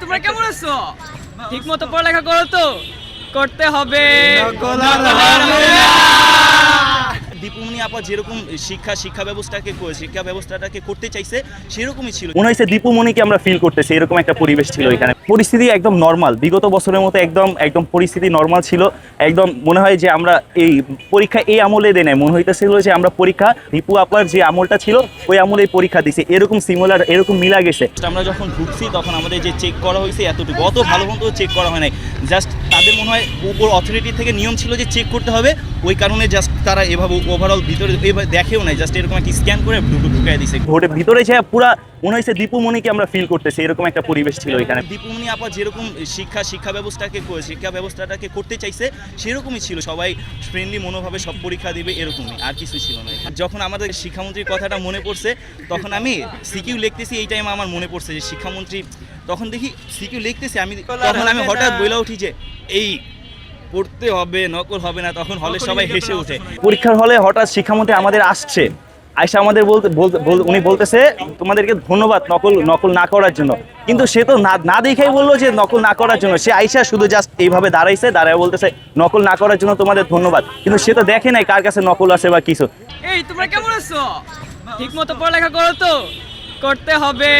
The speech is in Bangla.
তোমরা কেমন আছো? ঠিক মতো পড়ালেখা করো তো? করতে হবে। দীপুমনি আপা যেরকম শিক্ষা ব্যবস্থাটাকে করতে চাইছে সেরকমই ছিল। মনে হয়েছে দীপুমনিকে আমরা ফিল করতেছি, এরকম একটা পরিবেশ ছিল এখানে। পরিস্থিতি একদম নর্মাল, বিগত বছরের মতো একদম একদম পরিস্থিতি নর্মাল ছিল। একদম মনে হয় যে আমরা এই পরীক্ষা এই আমলে দেয় নাই, মনে হইতেছিল যে আমরা পরীক্ষা দীপু আপার যে আমলটা ছিল ওই আমলে পরীক্ষা দিছি, এরকম সিমিলার, এরকম মিলা গেছে। আমরা যখন ঢুকছি তখন আমাদের যে চেক করা হয়েছে এতটুকু, অত ভালো মতো চেক করা হয় নাই। জাস্ট তাদের মনে হয় উপর অথরিটি থেকে নিয়ম ছিল যে চেক করতে হবে, ওই কারণে জাস্ট তারা এভাবে ওভারঅল ভিতরে এভাবে দেখেও নাই, জাস্ট এরকম একটা স্ক্যান করে ঢুকাই দিছে। ভোটের ভিতরে যে পুরা মনে হয়েছে দীপুমনিকে আমরা ফিল করতেছি, এরকম একটা পরিবেশ ছিল এখানে। দীপুমনি আপা যেরকম শিক্ষা ব্যবস্থাটাকে করতে চাইছে সেরকমই ছিল। সবাই ফ্রেন্ডলি মনোভাবে সব পরীক্ষা দিবে, এরকমই, আর কিছুই ছিল না। যখন আমাদের শিক্ষামন্ত্রীর কথাটা মনে পড়ছে তখন আমি সিকিউ লিখতেছি, এই টাইমে আমার মনে পড়ছে যে শিক্ষামন্ত্রী, তখন দেখি সিকিউ লিখতেছি তখন আমি হঠাৎ বলে উঠি যে এই পড়তে হবে, নকল হবে না। তখন হলে সবাই হেসে ওঠে। পরীক্ষার হলে হঠাৎ শিক্ষামন্ত্রী আমাদের আসছে, আয়সা আমাদের উনি বলতেছে তোমাদেরকে ধন্যবাদ নকল না করার জন্য। কিন্তু সে তো না দেখেই বললো যে নকল না করার জন্য। সে আয়সা শুধু জাস্ট এইভাবে দাঁড়ায় বলতেছে নকল না করার জন্য তোমাদের ধন্যবাদ, কিন্তু সে তো দেখে নাই কার কাছে নকল আছে বা কিছু। তোমরা কেমন আছো? ঠিক মতো পড়ালেখা করো তো? করতে হবে।